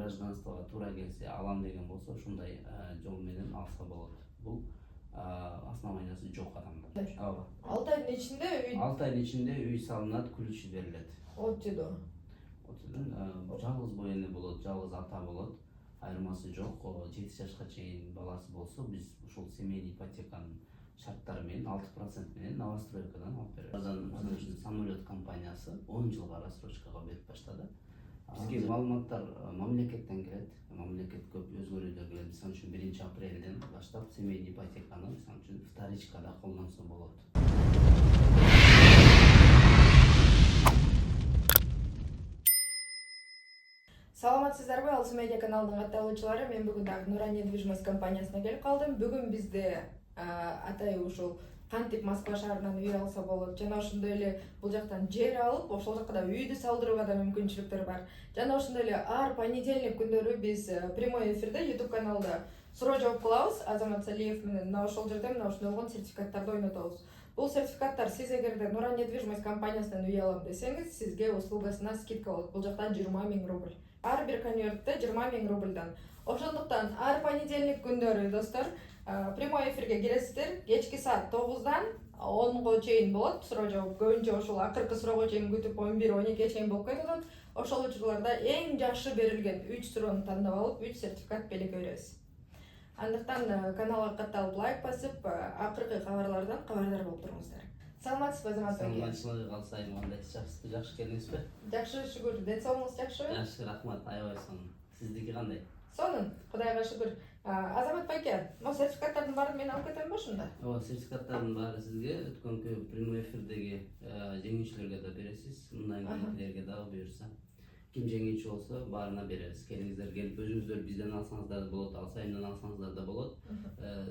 гражданствого туура келсе алам деген болсо ушундай жол менен алса болот. Бул основаниясы жок адамдар. Ооба. 6 айдын ичинде үй 6 айдын ичинде үй салынат, ключ берилет. отчудо. Жалгыз бой эне болот, жалгыз ата болот. Айырмасы жок. 7 жашка чейин баласы болсо, биз ушул семейный ипотеканын шарттары менен 6% менен новостройкадан алып беребиз. Самолет компаниясы 10 жылга рассрочкага берип баштады. Бизге маалыматтар мамлекеттен келет. Мамлекет көп өзгөрүүлөр келет. Мисалы үчүн 1 апрелден баштап семейный ипотеканы мисалы үчүн вторичкада колдонсо болот. Саламатсыздарбы, Алсу медиа каналынын катталуучулары. Мен бүгүн дагы Нура недвижимость компаниясына келип калдым. Бүгүн бизде атайы ушул кантип Москва шаарынан үй алса болот, жана ошондой эле бул жактан жер алып, ошол жакка да үйдү салдырууга да мүмкүнчүлүктөр бар. Жана ошондой эле ар понедельник күндөрү биз прямой эфирде YouTube каналда суроо жооп кылабыз. Азамат Салиев менен ошол жерде ошондой болгон сертификаттарды ойнотобуз. Бул сертификаттар сиз эгерде Нура недвижимость компаниясынан үй алам десеңиз, сизге услугасына скидка болот. Бул жакта 20 000 рубль. Ар бир конвертте 20 000 рубльдан. Ошондуктан ар понедельник күндөрү достор прямой эфирге киресиздер. Кечки саат 9дан 10го чейин болот. Суроо жооп көбүнчө ошол акыркы суроого чейин күтүп 11-12 чейин болуп кетет. Ошол учурларда эң жакшы берилген 3 суроону тандап алып, 3 сертификат белекке беребиз. Андыктан каналга катталып лайк басып, акыркы кабарлардан кабардар болуп туруңуздар. Саламатсызбы, Азамат байке? Саламатчылыгы калсайм, андай жакшы келдиңизби? Жакшы, шүгүр. Ден соолугуңуз жакшыбы? Жакшы, рахмат. Аябай сонун. Сиздики кандай? Сонун, Кудайга шүгүр. Азамат байке, могу сертификаттардын баарын мен алып кетем ошондо? Ооба, сертификаттардын баары сизге өткөнкү прямой эфирдеги жеңүүчүлөргө да бересиз, мындан кийинкилерге дагы буюрса. Ким жеңүүчү болсо баарына беребиз. Келиңиздер, келип өзүңүздөр бизден алсаңыздар да болот, Алсайымдан алсаңыздар да болот.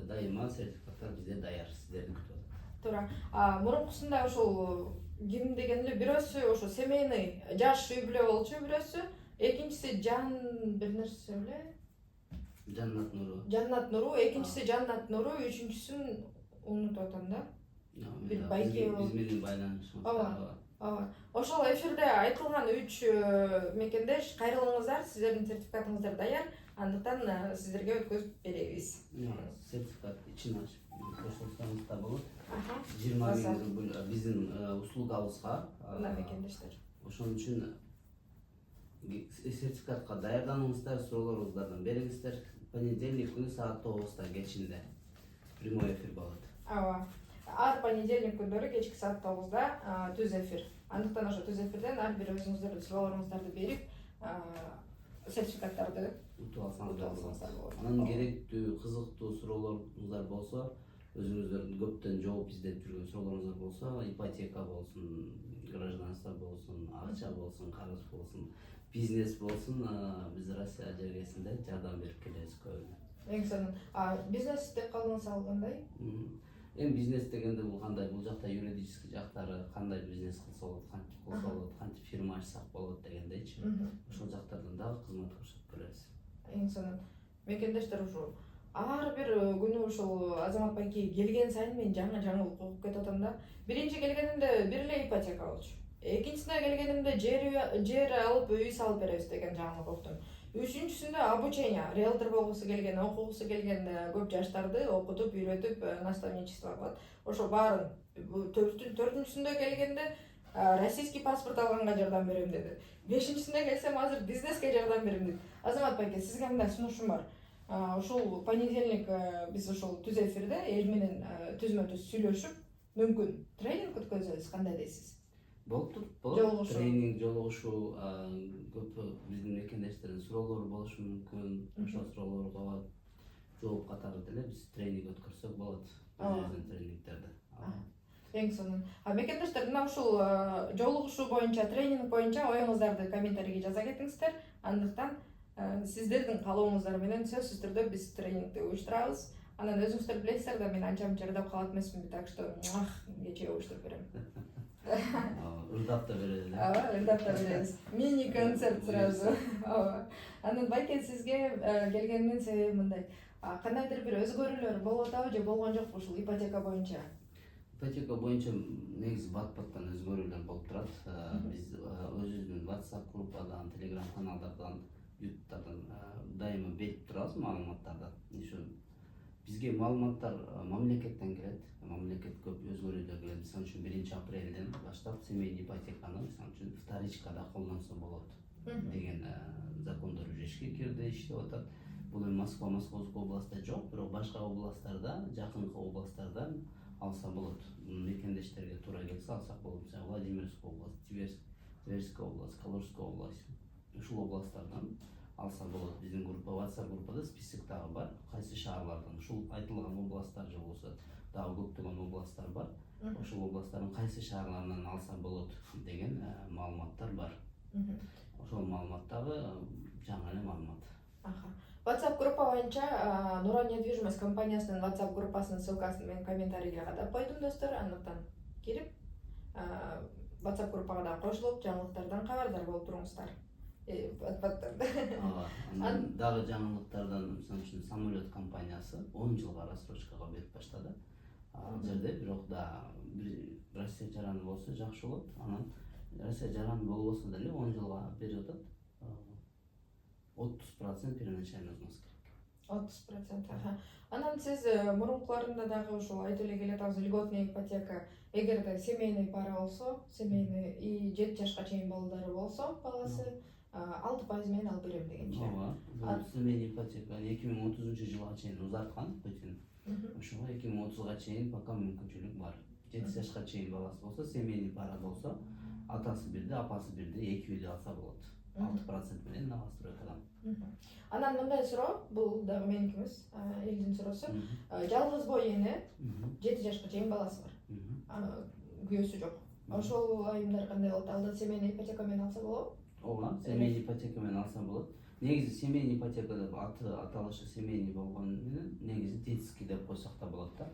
Дайыма сертификаттар бизде даяр, сиздерди күтүп атат. Туура. Мурункусунда ошол ким деген эле бирөөсү ошо семейный жаш үй бүлө болчу бирөөсү, экинчиси жан бир нерсе эле. Жаннат Нуру. Жаннат Нуру, экинчиси Жаннат Нуру, үчүнчүсүн унутуп атам да. Бир байке биз менен байланышыбыз. Ооба. Ошол эфирде айтылган 3 мекендеш кайрылыңыздар, сиздердин сертификатыңыздар даяр. Андыктан сиздерге өткөзүп беребиз. Сертификат ичин ачып кошулсаңыз да болот. 20 000 рубль биздин услугабызга. Мына мекендештер. Ошон үчүн сертификатка даярданыңыздар, суроолоруңуздардан бериңиздер. Понедельник күнү саат 9-та кечинде прямой эфир болот. Ооба. Ар понедельник күндөрү кечки саат 9-да түз эфир. Андыктан ошо түз эфирден ар бир өзүңүздөрдүн суроолоруңуздарды берип, сертификаттарды утуп алсаңыздар болот. Анан керектүү, кызыктуу суроолоруңуздар болсо, өзүңүздөрдүн көптөн жооп издеп жүргөн суроолоруңуздар болсо, ипотека болсун, гражданство болсун, акча болсун, карыз болсун, бизнес болсун, биз Россия жергесинде жардам берип келебиз көбүнө. Эң сонун. Бизнес деп калдыңыз кандай? Эми бизнес дегенде бул кандай, бул жакта юридический жактары кандай бизнес кылса болот, кантип кылса болот, кантип фирма ачсак болот дегендейчи. Ошол жактардан дагы кызмат көрсөтүп беребиз. Эң сонун. Мекендештер ушул ар бир күнү ушул Азамат байке келген сайын мен жаңы жаңылык угуп кетип атам да. Биринчи келгенимде бир эле ипотека болчу. Экинчисине келгенимде жер алып үй салып беребиз деген жаңылык уктум. Үчүнчүсүндө обучение, риэлтор болгусу келген, окугусу келген көп жаштарды окутуп, үйрөтүп, наставничество кылат. Ошо баарын төртүнчүсүндө келгенде российский паспорт алганга жардам берем деди. Бешинчисине келсем азыр бизнеске жардам берем дейт. Азамат байке, сизге мындай сунушум бар. Ушул понедельник биз ушул түз эфирде эл менен түзмө-түз сүйлөшүп, мүмкүн тренинг өткөзөбүз, кандай дейсиз? Болот. Тренинг, жолугушуу, көп биздин мекендештердин суроолору болушу мүмкүн. Ошол суроолорго жооп катары деле биз тренинг өткөрсөк болот. Биздин тренингтерди. Эң сонун. Мекендештер, мына ушул жолугушуу боюнча, тренинг боюнча оюңуздарды комментарийге жаза кетиңиздер. Андыктан сиздердин каалооңуздар менен сөзсүз түрдө биз тренингди уюштурабыз. Анан өзүңүздөр билесиздер да, мен анча-мынча ырдап калат эмесминби, так что кечээ уюштуруп берем. Ырдап да беребиз. Ырдап да беребиз. Мини концерт сразу. Анан байке, сизге келгениmin себеби мындай. Кандайдыр бир өзгөрүүлөр болуп атабы же болгон жокпу ушул ипотека боюнча? Ипотека боюнча негизи бат-баттан өзгөрүүлөр болуп турат. Биз өзүбүздүн WhatsApp группадан, Telegram каналдардан, YouTube'дардан дайыма берип турабыз маалыматтарды. Ошо бизге маалыматтар мамлекеттен келет. Мамлекет көп өзгөрүүлөр келет. Мисалы үчүн 1 апрелден баштап семейный ипотеканы мисалы үчүн вторичкада колдонсо болот деген закондор уже ишке кирди, иштеп атат. Бул эми Московский областта жок, бирок башка областтарда, жакынкы областтардан алса болот. Мекендештерге туура келсе алсак болот. Мисалы Владимирская область, Тверская область, Калужская область. Ушул областтардан алса болот. Биздин группа, WhatsApp группада список дагы бар. Кайсы шаарлардан, ушул айтылган областтар же болсо дагы көптөгөн областтар бар. Ошол областтардын кайсы шаарларынан алса болот деген маалыматтар бар. Ошол маалыматтагы жаңы эле маалымат. WhatsApp группа боюнча Нура недвижимость компаниясынын WhatsApp группасынын ссылкасын мен комментарийге кадап койдум достор. Андыктан кирип WhatsApp группага да кошулуп, жаңылыктардан кабардар болуп туруңуздар. Анан дагы жаңылыктардан мисалы үчүн самолет компаниясы 10 жылга рассрочкага берип баштады. Ал жерде бирок да Россия жараны болсо жакшы болот. Анан Россия жараны болбосо деле 10 жылга берип атат. 30% первоначальный взнос керек. 30%. Анан сиз мурункуларында дагы ушул айтып эле келатабыз, льготная ипотека. Эгерде семейный пара болсо, семейный и 7 жашка чейин балдары болсо, баласы 6% менен алып берем дегенчи. Ооба. Семейный ипотека 2030-жылга чейин узарткан Путин. Ошого 2030-га чейин пока мүмкүнчүлүк бар. 7 жашка чейин баласы болсо, семейный пара болсо, атасы бирде, апасы бирде 2 үйдө алса болот. 6% менен новостройкадан. Анан мындай суроо, бул дагы меники эмес, элдин суроосу. Жалгыз бой эне 7 жашка чейин баласы бар. Күйөөсү жок. Ошол айымдар кандай болот? Ал да семейный ипотека менен алса болобу? Ооба, семейный ипотека менен алса болот. Негизи семейный ипотека деп аталышы семейный болгону менен негизи детский деп койсок да болот да.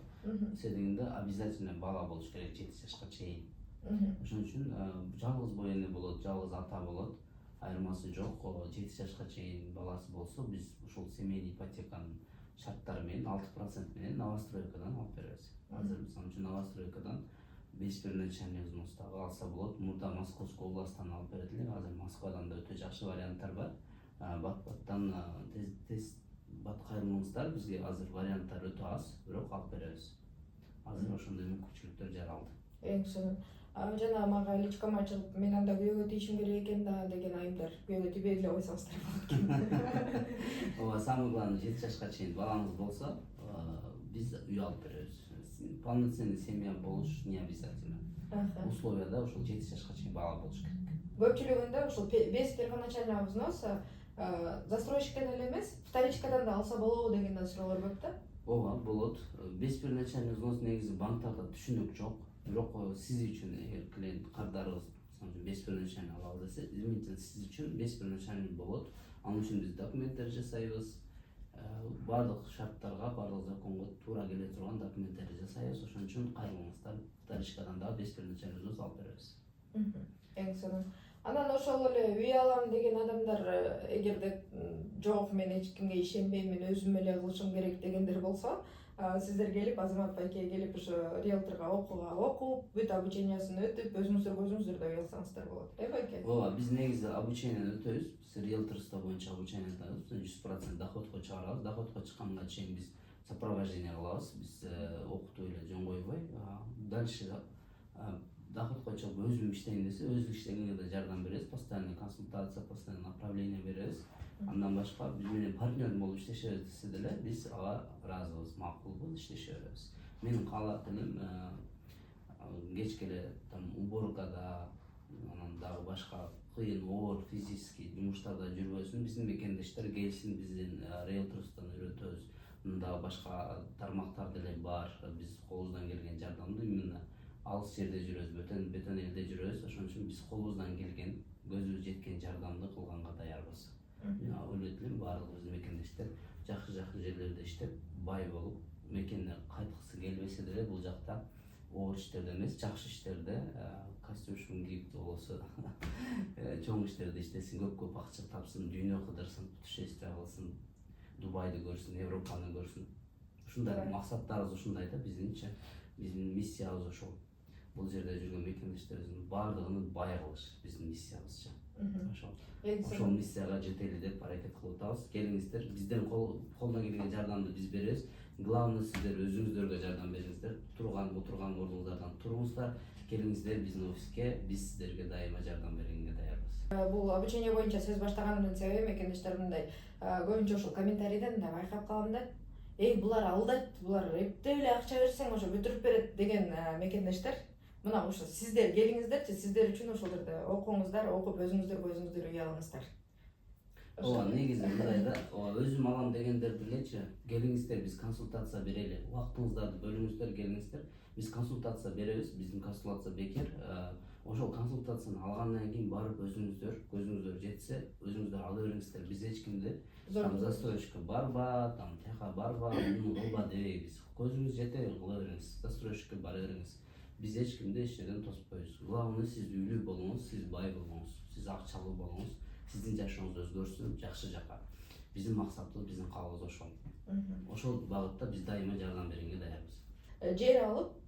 Дегенде обязательно бала болуш керек 7 жашка чейин. Ошон үчүн жалгыз бой эне болот, жалгыз ата болот. Айырмасы жок. 7 жашка чейин баласы болсо, биз ушул семейный ипотеканын шарттары менен 6% менен новостройкадан алып беребиз. Азыр мисалы үчүн новостройкадан 5 первоначальный взностагы алса болот. Мурда Московский областтан алып берет элек, азыр Москвадан да өтө жакшы варианттар бар. Бат-баттан тез бат кайрылыңыздар, бизге азыр варианттар өтө аз, бирок алып беребиз. Азыр ошондой мүмкүнчүлүктөр жаралды. Эң сонун. Жана мага личкама чыгып, мен анда күйөөгө тийишим керек экен да деген айымдар, күйөөгө тийбей эле койсоңуздар болот экен. Ооба, самый главный 7 жашка чейин балаңыз болсо, биз үй алып беребиз. Полноценный семья болуш не обязательно. Условияда ушул 7 жашка чейин бала болуш керек. Көпчүлүгүндө ушул без первоначального взноса застройщиктен эле эмес, вторичкадан да алса болобу деген да суроолор көп да. Ооба, болот. Без первоначальный взнос негизи банктарда түшүнүк жок. Бирок сиз үчүн эгер клиент кардарыбыз без первоначальный алабыз десе, изменитель сиз үчүн без первоначальный болот. Ал үчүн биз документтер жасайбыз. Бардык шарттарга, бардык законго туура келе турган документтерди жасайбыз. Ошон үчүн кайрылыңыздар. Вторичкадан да без первоначальный взнос алып беребиз. Эң сонун. Анан ошол эле үй алам деген адамдар, эгерде жок, мен эч кимге ишенбейм, мен өзүм эле кылышым керек дегендер болсо, сиздер келип, Азамат байке келип ошо риэлторго окуп, бүт обучениясын өтүп, өзүңүздөр көзүңүздөрдө үй алсаңыздар болот. Байке? Ооба, биз негизи обучениени өтөбүз. Биз риэлторство боюнча обучение өтөбүз. 100% доходко чыгарабыз. Доходко чыкканга чейин биз сопровождение кылабыз. Биз окутуп эле жөн койбой, дальше доходко чыгып өзүм иштейм десе, өзү иштегенге да жардам беребиз. Постоянный консультация, постоянный направление беребиз. Андан башка биз менен партнер болуп иштешебиз десе деле, биз ага ыраазыбыз, макулбуз, иштеше беребиз. Менин каалап элем кечке эле уборкада, анан дагы башка кыйын оор физический жумуштарда жүрбөсүн, биздин мекендештер келсин, биздин риэлторстводон үйрөтөбүз. Дагы башка тармактар деле бар. Биз колубуздан келген жардамды именно алыс жерде жүрөбүз, бөтөн элде жүрөбүз. Ошон үчүн биз колубуздан келген, көзүбүз жеткен жардамды кылганга даярбыз. Мен ойлойт элем баардык биздин мекендештер жакшы жерлерде иштеп, бай болуп, мекенине кайткысы келбесе деле бул жакта оор иштерде эмес, жакшы иштерде, костюм кийип болосо, чоң иштерде иштесин, көп акча тапсын, дүйнө кыдырсын, путешествие кылсын, Дубайды көрсүн, Европаны көрсүн. Ушундай максаттарыбыз ушундай да биздинчи. Биздин миссиябыз ошол. Бул жерде жүргөн мекендештерибиздин баардыгын бай кылыш биздин миссиябызча. Ошол миссияга жетели деп аракет кылып атабыз. Келиңиздер, бизден колдон келген жардамды биз беребиз. Главное сиздер өзүңүздөргө жардам бериңиздер. Отурган ордуңуздардан туруңуздар. Келиңиздер биздин офиске, биз сиздерге дайыма жардам бергенге даярбыз. Бул обучение боюнча сөз баштаганымдын себеби мекендештер мындай көбүнчө ушул комментарийден да байкап калам да. Булар алдайт, булар эптеп эле акча берсең ошо бүтүрүп берет деген мекендештер. Мына ошо сиздер келиңиздерчи, сиздер үчүн ошол жерде окуңуздар, окуп өзүңүздөр үй алыңыздар. Ооба, негизи мындай да, өзүм алам дегендерди элечи, келиңиздер биз консультация берели. Убактыңыздарды бөлүңүздөр, келиңиздер. Биз консультация беребиз, биздин консультация бекер. Ошол консультацияны алгандан кийин барып өзүңүздөр, көзүңүздөр жетсе, өзүңүздөр ала бериңиздер. Биз эч кимди застройщикке барба, тияка барба, муну кылба дебейбиз. Көзүңүз жете кыла бериңиз, застройщикке бара бериңиз. Биз эч кимди эч жерден тоспойбуз. Главное сиз үйлүү болуңуз, сиз бай болуңуз, сиз акчалуу болуңуз, сиздин жашооңуз өзгөрсүн, жакшы жака. Биздин максатыбыз, биздин каалообуз ошол. Ошол багытта биз дайыма жардам бергенге даярбыз. Жер алып,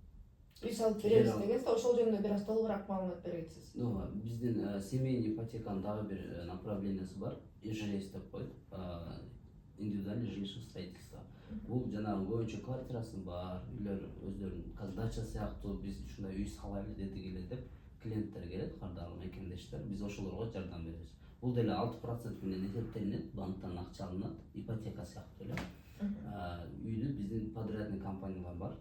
үй салып беребиз дегенсиз, ошол жөнүндө бир аз толугураак маалымат бересиз. Ооба, биздин семейный ипотеканын дагы бир направлениясы бар. ИЖС деп коет. Индивидуальный жилищное строительство. Бул жанагы көбүнчө квартирасы бар, үйлөр өздөрүнүн дача сыяктуу биз ушундай үй салайлы дедик эле деп клиенттер келет, кардарлы мекендештер. Биз ошолорго жардам беребиз. Бул деле 6% менен эсептелинет, банктан акча алынат, ипотека сыяктуу эле. Үйдү биздин подрядный компаниялар бар,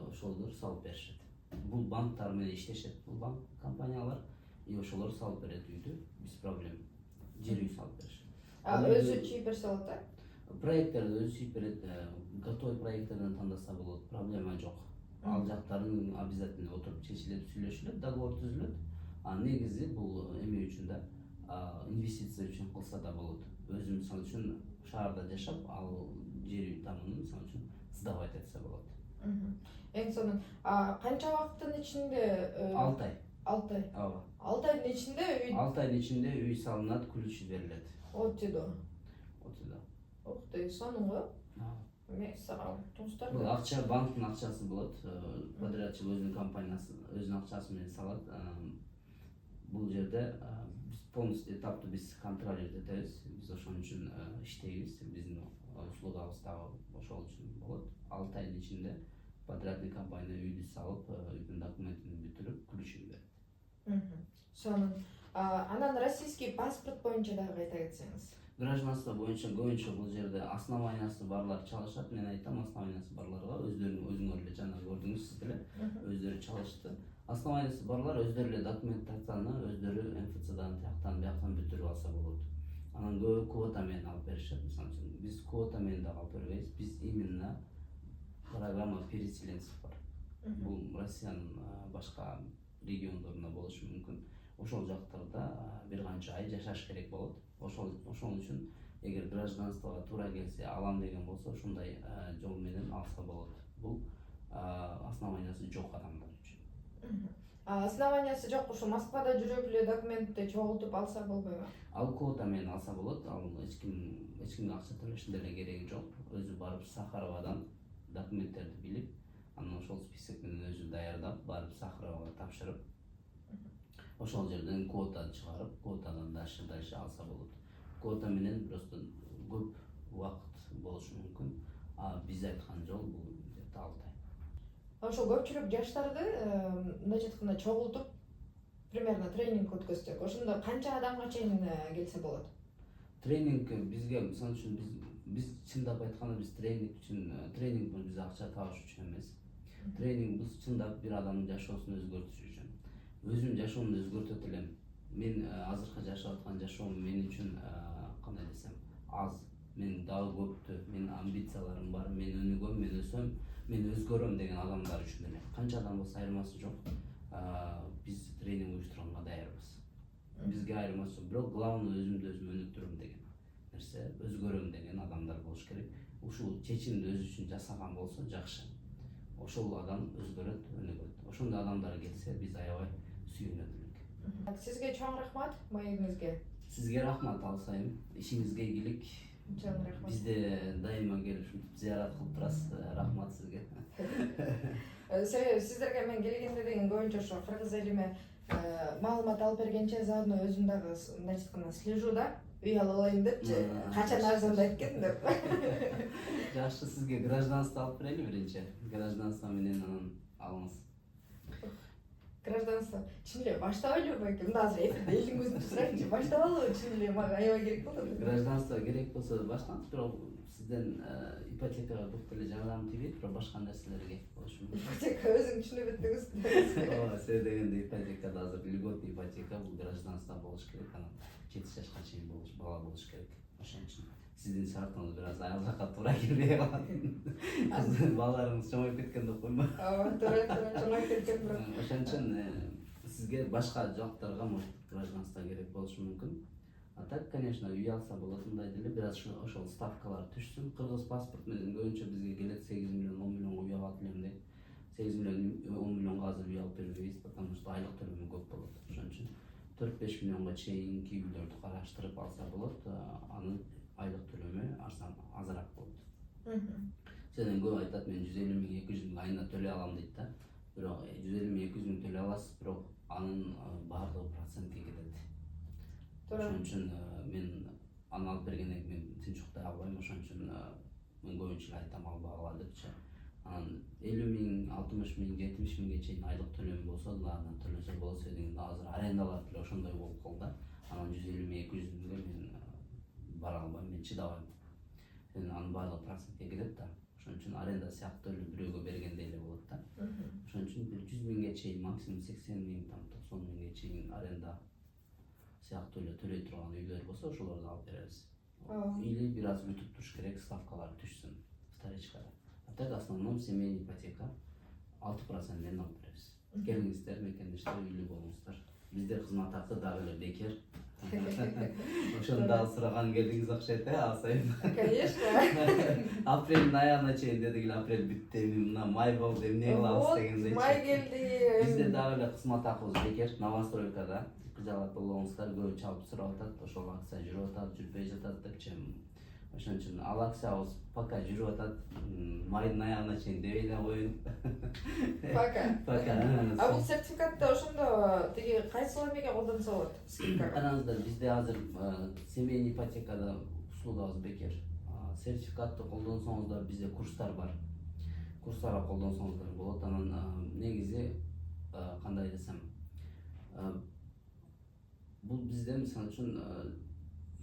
ошолор салып беришет. Бул банктар менен иштешет, бул банк компаниялар, и ошолор салып берет үйдү, без проблем. Жер үй салып беришет. Өзү чийип берсе болот да? Проекттерди өзү чийип берет, готовый проекттерден тандаса болот, проблема жок. Ал жактарын обязательно отуруп чечилип, сүйлөшүлөт, договор түзүлөт. Негизи бул эме үчүн да, инвестиция үчүн кылса да болот. Өзү мисалы үчүн шаарда жашап, ал жер үй тамынын мисалы үчүн сдавать этсе болот. Эң сонун канча убакыттын ичинде? 6 ай. 6 ай. Ооба. 6 айдын ичинде үй 6 айдын ичинде үй салынат, ключ берилет. Отидо. Отидо. Ух ты, сонун го. Туңуштар. Бул акча банктын акчасы болот. Подрядчик өзүнүн компаниясы, өзүнүн акчасы менен салат. Бул жерде биз полностью этаптуу биз контролировать этебиз. Биз ошон үчүн иштейбиз. Биздин услугабыз дагы ошол үчүн болот. 6 айдын ичинде подрядный компания үйдү салып, үйдүн документин бүтүрүп, ключун берет. Сонун. Анан российский паспорт боюнча дагы кайта кетсеңиз. Гражданство боюнча көбүнчө бул жерде основаниясы барлар чалышат. Мен айтам, основаниясы барларга өзүңөр эле жана көрдүңүз сиз деле, өздөрү чалышты. Основаниясы барлар өздөрү эле документацияны өздөрү МФЦдан тияктан бүтүрүп алса болот. Анан көбү квота менен алып беришет. Мисалы үчүн биз квота менен да алып бербейбиз. Биз именно программа переселенцев бар. Бул Россиянын башка региондорунда болушу мүмкүн. Ошол жактарда бир канча ай жашаш керек болот. Ошол үчүн эгер гражданствого туура келсе, алам деген болсо, ошондой жол менен алса болот. Бул основаниясы жок адамдар үчүн. Основаниясы жок, ошо Москвада жүрүп эле документти чогултуп алса болбойбу? Ал квота менен алса болот. Ал эч кимге акча төлөштүн деле кереги жок. Өзү барып Сахаровадан документтерди билип, анан ошол список менен өзү даярдап, барып Сахаровага тапшырып, ошол жерден квота чыгарып, квотадан дальше алса болот. Квота менен просто көп убакыт болушу мүмкүн. Биз айткан жол бул 6 ай. Ошо көпчүлүк жаштарды мындайча айтканда чогултуп, примерно тренинг өткөзсөк, ошондо канча адамга чейин келсе болот? Тренинг бизге, мисалы үчүн биз чындап айтканда биз тренинг биз акча табыш үчүн эмес. Тренинг биз чындап бир адамдын жашоосун өзгөртүш үчүн. Өзүмдүн жашоомду өзгөртөт элем. Мен азыркы жашап аткан жашоом мен үчүн кандай десем аз. Мен дагы көптү, менин амбицияларым бар, мен өнүгөм, мен өсөм, мен өзгөрөм деген адамдар үчүн эле. Канча адам болсо айырмасы жок. Биз тренинг уюштурганга даярбыз. Бизге айырмасы жок, бирок главный өзүмдү өзүм өнүктүрөм деген нерсе, өзгөрөм деген адамдар болуш керек. Ушул чечимди өзү үчүн жасаган болсо жакшы. Ошол адам өзгөрөт, өнүгөт. Ошондой адамдар келсе, биз аябай сүйүнөт элек. Сизге чоң рахмат, маегиңизге. Сизге рахмат алсайым. Ишиңизге ийгилик. Чоң рахмат. Бизде дайыма келип ушинтип зыярат кылып турасыз. Рахмат сизге. Себеби сиздерге мен келгенде деген көбүнчө ошо кыргыз элиме маалымат алып бергенче заодно өзүм дагы мындайча айтканда слежу да, үй ала алайын депчи, качан арзандайт экен деп. Жакшы, сизге гражданство алып берели биринчи. Гражданство менен анан алыңыз. Гражданство чын эле баштабайлыбы байке? Мында азыр эфирде элдин көзүнчө сурайынчы, баштабалыбы чын эле, мага аябай керек болду. Гражданство керек болсо баштаңыз, бирок сизден ипотекага көп деле жардам тийбейт, бирок башка нерселерге болушу мүмкүн. Ипотека өзүң түшүнүп өттүңүз. Ооба, сиз дегенде ипотекада азыр льготный ипотека, бул гражданство болуш керек, анан 7 жашка чейин бала болуш керек. Ошон үчүн сиздин шартыңыз бир аз аялакка туура келбей калат. Балдарыңыз чоңоюп кеткен деп коймо. Ооба, туура чоңоюп кеткен бирок. Ошон үчүн сизге башка жактарга может гражданство керек болушу мүмкүн. А так, конечно, үй алса болот, мындай деле бир аз ошол ставкалар түшсүн. Кыргыз паспорт менен көбүнчө бизге келет 8 миллион, 10 миллионго үй алат элем дейт. 8 миллион, 10 миллионго азыр үй алып бербейбиз, потому что айлык төлөмү көп болот. Ошон үчүн 4-5 миллионго чейинки үйлөрдү караштырып алса болот, анын айлык төлөмү азыраак болот. Сенен көп айтат, мен 150 миң, 200 миң айына төлөй алам дейт да. Бирок 150 миң, 200 миң төлөй аласыз, бирок анын баардыгы процентке кетет. Ошон үчүн мен аны алып бергенден кийин мен тынч уктай албайм. Ошон үчүн мен көбүнчө айтам албагыла депчи. Анан 50 миң, 60 миң, 70 миңге чейин айлык төлөм болсо да анан төлөсө болот дегенде азыр арендалар деле ошондой болуп калды да. Анан 150 миң, 200 миңге мен бара албайм, мен чыдабайм. Анын баардыгы процентке кетет да. Ошон үчүн аренда сыяктуу эле бирөөгө бергендей эле болот да. Ошон үчүн бир 100 миңге чейин, максимум 80 миң, 90 миңге чейин аренда сыяктуу эле төлөй турган үйлөр болсо ошолорду алып беребиз. Или бир аз күтүп туруш керек, ставкалар түшсүн вторичкада. А так основном семейный ипотека 6% менен алып беребиз. Келиңиздер, мекендештер, үйлүү болуңуздар. Бизде кызмат акы дагы эле бекер. Ошону дагы сураган келдиңиз окшойт, Асайым. Конечно. Апрелдин аягына чейин дедик эле, апрель бүттү, мына май болду, эмне кылабыз дегендей. Май келди. Бизде дагы эле кызмат акыбыз бекер, новостройкада. Жалап болгоңуздар көбү чалып сурап атат, ошол акция жүрүп атат, жүрбөй жатат депчи. Ошон үчүн ал акциябыз пока жүрүп атат, майдын аягына чейин дебей эле коеюн. Пока. А бул сертификатты ошондо тиги кайсыл эмеге колдонсо болот? Скидкага. Караңыздар, бизде азыр семейный ипотекада услугабыз бекер. Сертификатты колдонсоңуздар, бизде курстар бар. Курстарга колдонсоңуздар болот. Анан негизи кандай десем, бул бизде мисалы үчүн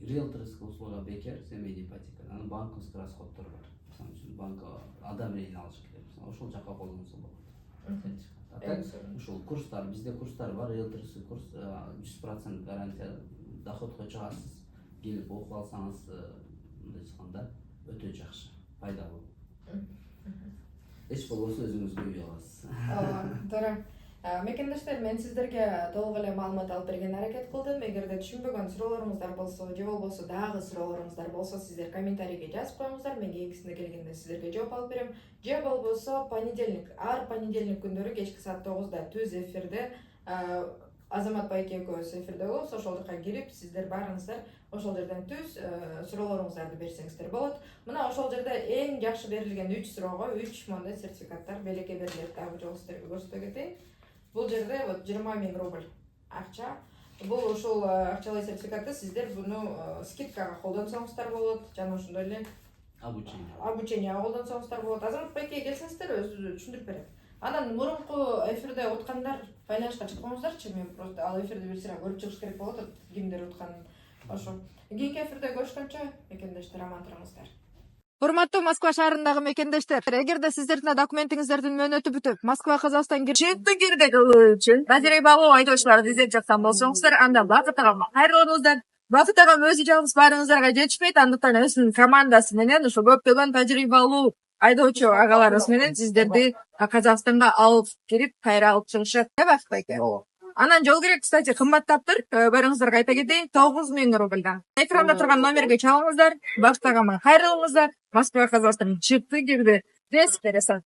риэлторская услуга бекер, семейный ипотека. Анан банковский расходдор бар. Мисалы үчүн банкка одобрение алыш керек. Ошол жакка колдонсо болот. Ушул курстар, бизде курстар бар, риэлторский курс 100% гарантия доходко чыгасыз. Келип окуп алсаңыз, мындай айтканда өтө жакшы, пайдалуу. Эч болбосо өзүңүзгө үй аласыз. Ооба, туура. Мекендештер, мен сиздерге толук эле маалымат алып берген аракет кылдым. Эгерде түшүнбөгөн суроолоруңуздар болсо, же болбосо дагы суроолоруңуздар болсо, сиздер комментарийге жазып коюңуздар. Мен кийинкисине келгенде сиздерге жооп алып берем. Же болбосо понедельник, ар понедельник күндөрү кечки саат 9-да түз эфирде Азамат байке экөөбүз эфирде болобуз. Ошол жака кирип, сиздер баарыңыздар ошол жерден түз суроолоруңуздарды берсеңиздер болот. Мына ошол жерде эң жакшы берилген 3 суроого 3 мындай сертификаттар белекке берилет. Дагы жолу сиздерге көрсөтө кетейин. Бул жерде вот 20 миң рубль акча. Бул ушул акчалай сертификатты сиздер буну скидкага колдонсоңуздар болот. Жана ошондой эле обученияга колдонсоңуздар болот. Азамат байке келсеңиздер өзү түшүндүрүп берет. Анан мурунку эфирде уткандар байланышка чыкпаңыздарчы, мен просто ал эфирди бир сыйра көрүп чыгыш керек болот, кимдер утканын. Ошо. Кийинки эфирде көрүшкөнчө, мекендештер, аман туруңуздар. Урматтуу Москва шаарындагы мекендештер, эгерде сиздердин документиңиздердин мөөнөтү бүтүп, Москва Казакстан чыкты кирде кылуу үчүн Базирбалуу айдоочуларды издеп жаткан болсоңуздар, анда Бакыт агама кайрылыңыздар. Бакыт агам өзү жалгыз баарыңыздарга жетишпейт, андыктан өзүнүн командасы менен ушу көптөгөн тажрыйбалуу айдоочу агаларыбыз менен сиздерди Казакстанга алып кирип, кайра алып чыгышат. Бакыт байке. Анан жол керек, кстати, кымбаттаптыр. Баарыңыздарга айта кетейин, 9 миң рубльдан. Экранда турган номерге чалыңыздар, Бакыт агама кайрылыңыздар. Москва Казакстан чыкты кирди. Дес бересат.